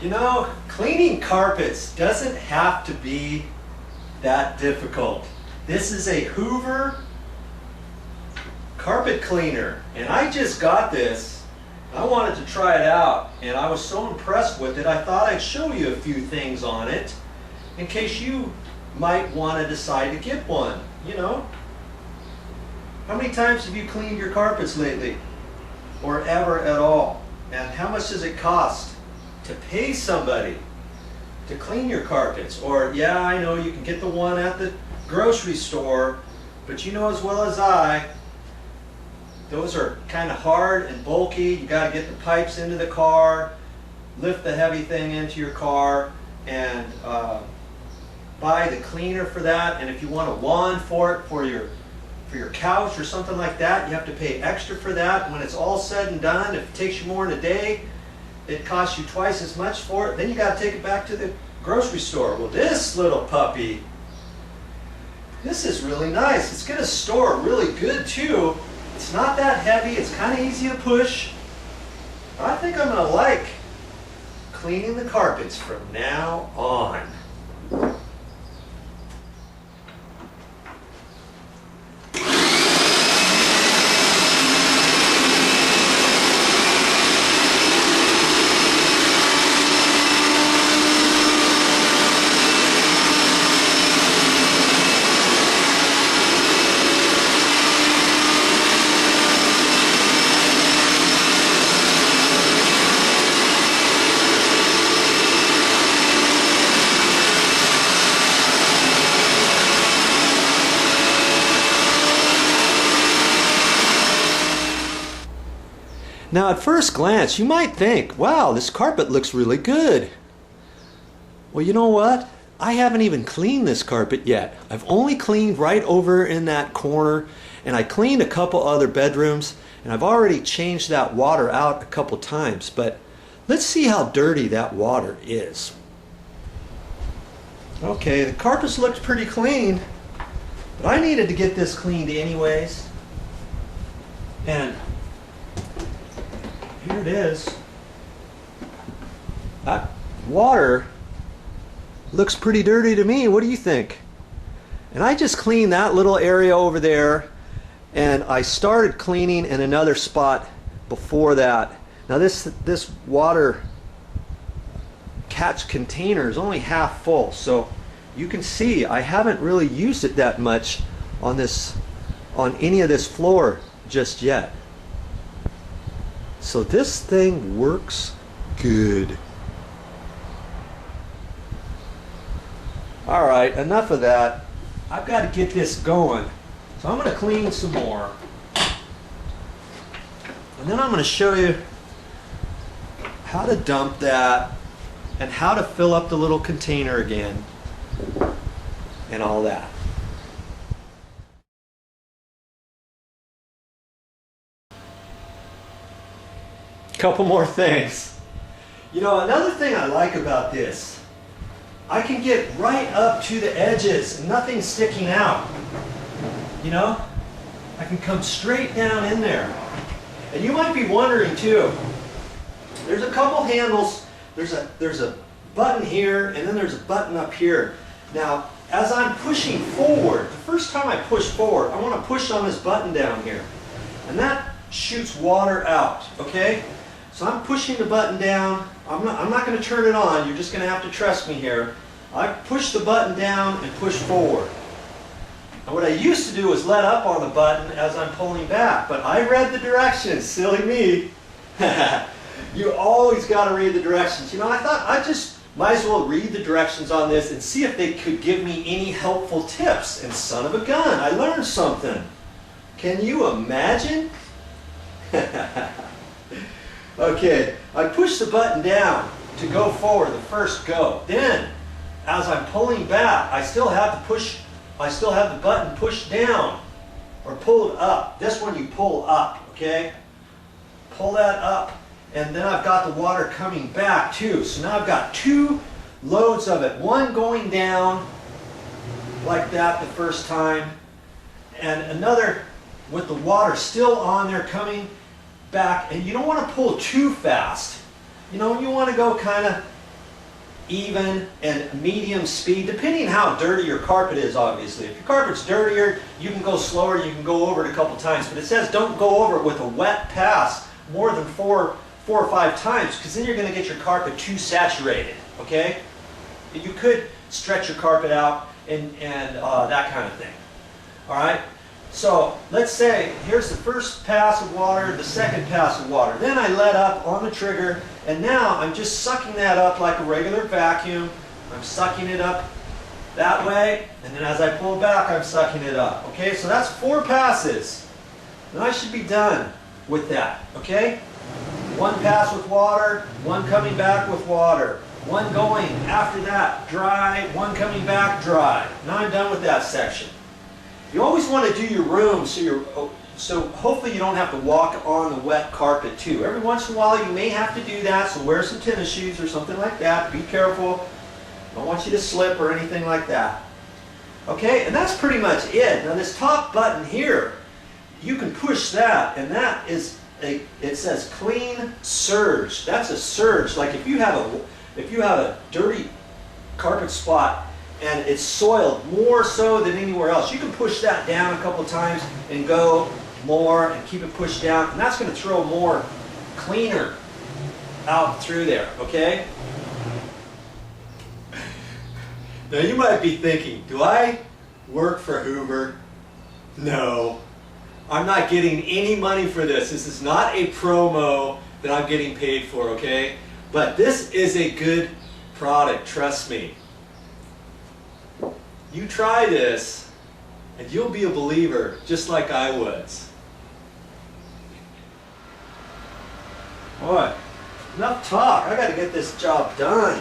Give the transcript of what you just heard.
You know, cleaning carpets doesn't have to be that difficult. This is a Hoover carpet cleaner, and I just got this. I wanted to try it out, and I was so impressed with it, I thought I'd show you a few things on it in case you might want to decide to get one, you know. How many times have you cleaned your carpets lately? Or ever at all? And how much does it cost to pay somebody to clean your carpets? Or, yeah, I know you can get the one at the grocery store, but you know as well as I, those are kind of hard and bulky. You got to get the pipes into the car, lift the heavy thing into your car, and buy the cleaner for that. And if you want a wand for it for your couch or something like that, you have to pay extra for that. When it's all said and done, if it takes you more than a day, it costs you twice as much for it. Then you got to take it back to the grocery store. Well, this little puppy, this is really nice. It's going to store really good too. It's not that heavy. It's kind of easy to push. I think I'm going to like cleaning the carpets from now on. Now at first glance you might think, wow, this carpet looks really good. Well, you know what? I haven't even cleaned this carpet yet. I've only cleaned right over in that corner, and I cleaned a couple other bedrooms, and I've already changed that water out a couple times, but let's see how dirty that water is. Okay, the carpet looks pretty clean, but I needed to get this cleaned anyways. And here it is. That water looks pretty dirty to me. What do you think? And I just cleaned that little area over there, and I started cleaning in another spot before that. Now this water catch container is only half full, so you can see I haven't really used it that much on any of this floor just yet. So this thing works good. Alright, enough of that. I've got to get this going. So I'm going to clean some more. And then I'm going to show you how to dump that and how to fill up the little container again and all that. Couple more things. You know, another thing I like about this, I can get right up to the edges and nothing's sticking out. You know, I can come straight down in there. And you might be wondering too, there's a couple handles, there's a button here, and then there's a button up here. Now, as I'm pushing forward, the first time I push forward, I want to push on this button down here. And that shoots water out, okay? So I'm pushing the button down. I'm not going to turn it on. You're just going to have to trust me here. I push the button down and push forward. And what I used to do was let up on the button as I'm pulling back, but I read the directions. Silly me. You always got to read the directions. You know, I thought I just might as well read the directions on this and see if they could give me any helpful tips. And son of a gun, I learned something. Can you imagine? Okay, I push the button down to go forward, the first go. Then, as I'm pulling back, I still have the button pushed down or pulled up. This one you pull up, okay? Pull that up, and then I've got the water coming back too. So now I've got two loads of it. One going down like that the first time, and another with the water still on there coming back. And you don't want to pull too fast. You know, you want to go kind of even, and medium speed, depending how dirty your carpet is, obviously. If your carpet's dirtier, you can go slower, you can go over it a couple times, but it says don't go over it with a wet pass more than four or five times, because then you're going to get your carpet too saturated, okay? You could stretch your carpet out and that kind of thing, all right? So let's say here's the first pass of water, the second pass of water. Then I let up on the trigger, and now I'm just sucking that up like a regular vacuum. I'm sucking it up that way, and then as I pull back, I'm sucking it up. Okay, so that's 4 passes. And I should be done with that, okay? 1 pass with water, 1 coming back with water, 1 going after that, dry, 1 coming back, dry. Now I'm done with that section. You always want to do your room so hopefully you don't have to walk on the wet carpet too. Every once in a while you may have to do that, so wear some tennis shoes or something like that. Be careful. Don't want you to slip or anything like that. Okay, and that's pretty much it. Now this top button here, you can push that, and that is it says clean surge. That's a surge. Like if you have a dirty carpet spot and it's soiled more so than anywhere else, you can push that down a couple times and go more and keep it pushed down, and that's going to throw more cleaner out through there, okay? Now you might be thinking, do I work for Hoover? No. I'm not getting any money for this. This is not a promo that I'm getting paid for, okay? But this is a good product, trust me. You try this, and you'll be a believer, just like I was. Boy, enough talk. I got to get this job done.